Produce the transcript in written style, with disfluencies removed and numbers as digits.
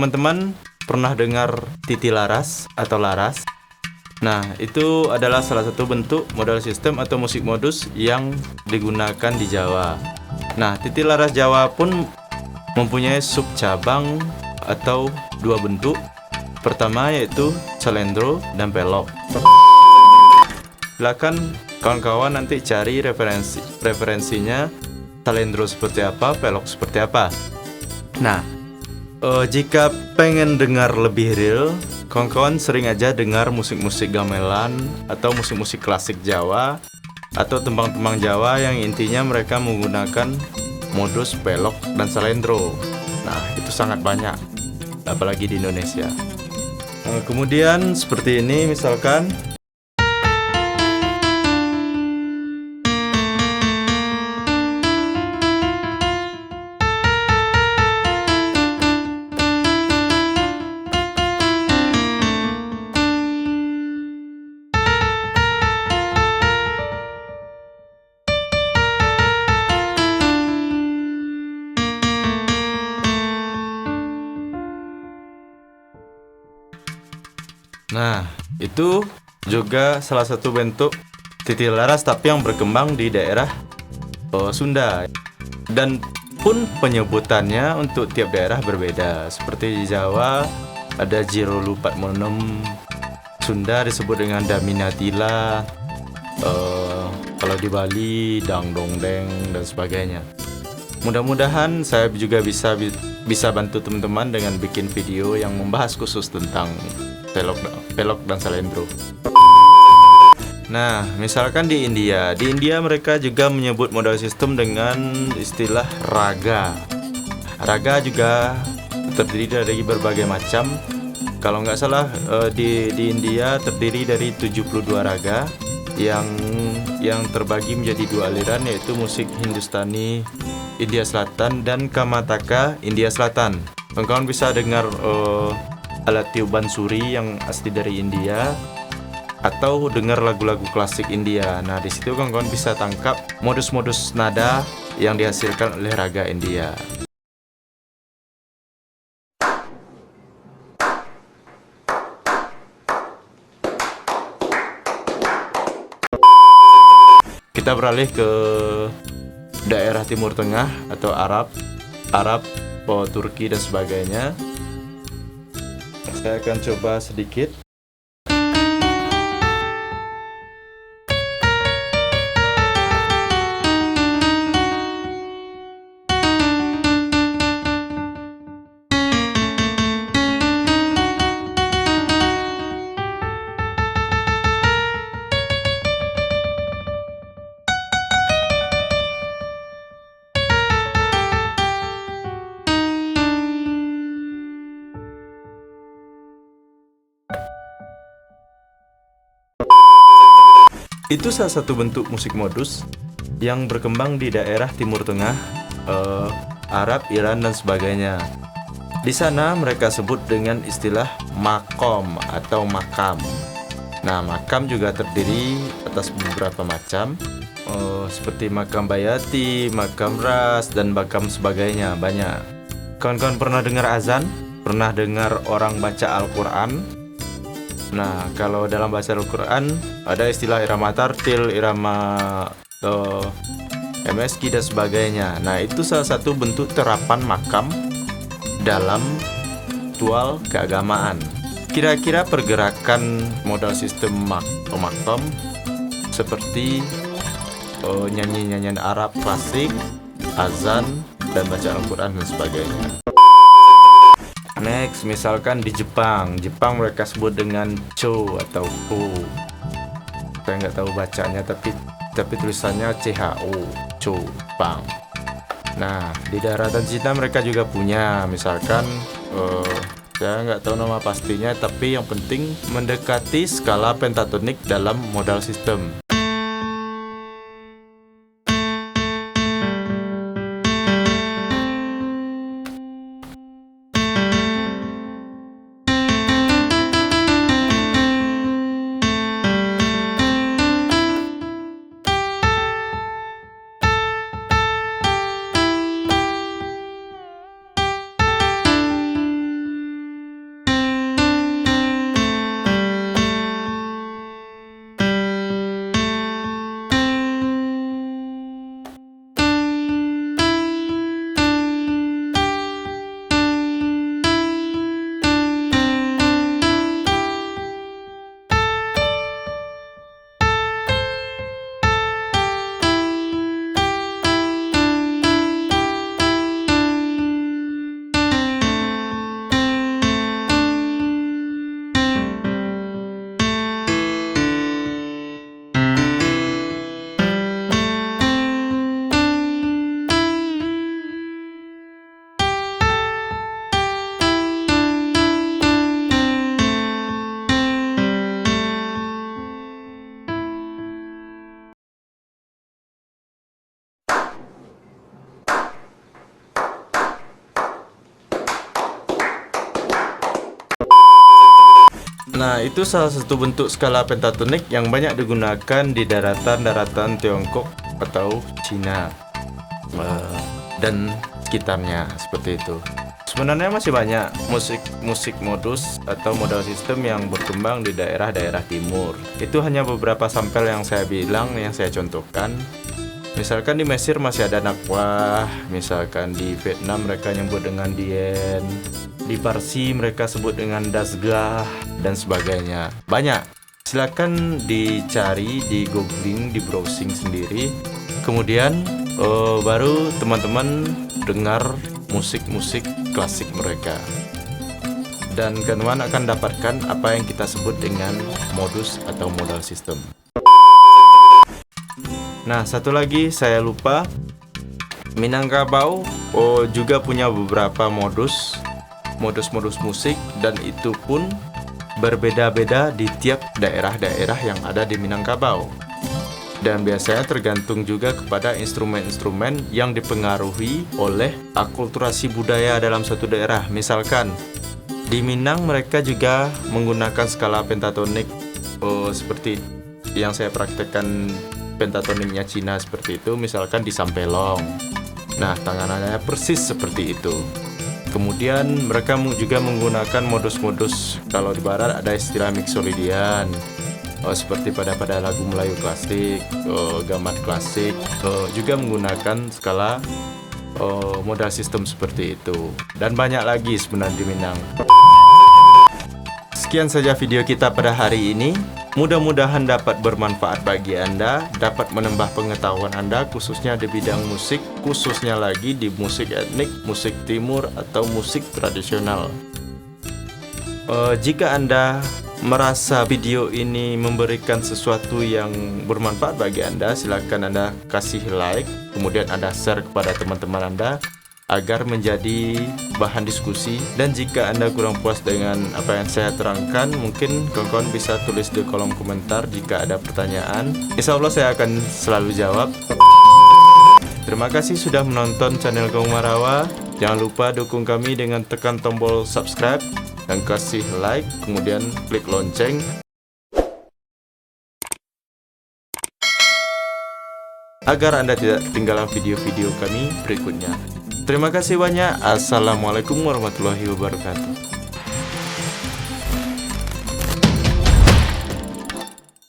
teman-teman pernah dengar titi laras atau laras? Nah, itu adalah salah satu bentuk modal sistem atau musik modus yang digunakan di Jawa. Nah, titi laras Jawa pun mempunyai sub cabang atau dua bentuk. Pertama yaitu salendro dan pelok. Silakan kawan-kawan nanti cari referensinya, salendro seperti apa, pelok seperti apa. Nah, jika pengen dengar lebih real, kawan-kawan sering aja dengar musik-musik gamelan atau musik-musik klasik Jawa atau tembang-tembang Jawa yang intinya mereka menggunakan modus pelok dan salendro. Nah, itu sangat banyak, apalagi di Indonesia. Kemudian seperti ini misalkan. Nah, itu juga salah satu bentuk titi laras tapi yang berkembang di daerah Sunda. Dan pun penyebutannya untuk tiap daerah berbeda. Seperti di Jawa ada Jiro Lupat Monem, Sunda disebut dengan Daminatila, kalau di Bali Dang Dong Deng dan sebagainya. Mudah-mudahan saya juga bisa bantu teman-teman dengan bikin video yang membahas khusus tentang pelok dan salendro. Nah, misalkan di India mereka juga menyebut modal sistem dengan istilah raga. Raga juga terdiri dari berbagai macam. Kalau nggak salah di India terdiri dari 72 raga yang terbagi menjadi dua aliran, yaitu musik Hindustani India Selatan dan Karnataka India Selatan. Kawan-kawan bisa dengar alat tiup bansuri yang asli dari India atau dengar lagu-lagu klasik India. Nah, di situ kawan-kawan bisa tangkap modus-modus nada yang dihasilkan oleh raga India. Kita beralih ke daerah Timur Tengah atau Arab, Turki dan sebagainya. Saya akan coba sedikit. Itu salah satu bentuk musik modus yang berkembang di daerah Timur Tengah, Arab, Iran dan sebagainya. Di sana mereka sebut dengan istilah makom atau makam. Nah, makam juga terdiri atas beberapa macam, seperti makam bayati, makam ras dan makam sebagainya, banyak. Kawan-kawan pernah dengar azan? Pernah dengar orang baca Al-Quran? Nah, kalau dalam bahasa Al-Quran ada istilah irama tartil, irama MSQ dan sebagainya. Nah, itu salah satu bentuk terapan makam dalam ritual keagamaan. Kira-kira pergerakan modal sistem makam seperti nyanyi-nyanyian Arab klasik, azan, dan baca Al-Quran dan sebagainya. Next, misalkan di Jepang mereka sebut dengan cho atau ko. Saya nggak tahu bacanya, tapi tulisannya CHO, cho, Jepang. Nah, di daratan Cina mereka juga punya, misalkan saya nggak tahu nama pastinya, tapi yang penting mendekati skala pentatonik dalam modal sistem. Nah, itu salah satu bentuk skala pentatonik yang banyak digunakan di daratan-daratan Tiongkok atau Cina dan sekitarnya, seperti itu. Sebenarnya masih banyak musik modus atau modal sistem yang berkembang di daerah-daerah timur. Itu hanya beberapa sampel yang saya bilang, yang saya contohkan. Misalkan di Mesir masih ada nakwah, misalkan di Vietnam mereka nyebut dengan dien, di Parsi mereka sebut dengan dasgah, dan sebagainya. Banyak. Silakan dicari, di googling, di browsing sendiri. Kemudian baru teman-teman dengar musik-musik klasik mereka. Dan teman akan dapatkan apa yang kita sebut dengan modus atau modal sistem. Nah, satu lagi saya lupa, Minangkabau juga punya beberapa modus musik, dan itu pun berbeda-beda di tiap daerah-daerah yang ada di Minangkabau. Dan biasanya tergantung juga kepada instrumen-instrumen yang dipengaruhi oleh akulturasi budaya dalam suatu daerah. Misalkan di Minang mereka juga menggunakan skala pentatonik seperti yang saya praktekkan pentatoniknya Cina seperti itu, misalkan di Sampelong. Nah, tanganannya persis seperti itu. Kemudian mereka juga menggunakan modus-modus, kalau di barat ada istilah mixolydian, seperti pada lagu Melayu klasik, gamat klasik, juga menggunakan skala modal sistem seperti itu. Dan banyak lagi sebenarnya di Minang. Sekian saja video kita pada hari ini. Mudah-mudahan dapat bermanfaat bagi Anda, dapat menambah pengetahuan Anda khususnya di bidang musik, khususnya lagi di musik etnik, musik timur, atau musik tradisional. Jika Anda merasa video ini memberikan sesuatu yang bermanfaat bagi Anda, silakan Anda kasih like, kemudian Anda share kepada teman-teman Anda agar menjadi bahan diskusi. Dan jika Anda kurang puas dengan apa yang saya terangkan, mungkin kawan-kawan bisa tulis di kolom komentar jika ada pertanyaan. Insya Allah saya akan selalu jawab. Terima kasih sudah menonton channel Gong Marawa. Jangan lupa dukung kami dengan tekan tombol subscribe dan kasih like, kemudian klik lonceng agar Anda tidak ketinggalan video-video kami berikutnya. Terima kasih banyak. Assalamualaikum warahmatullahi wabarakatuh.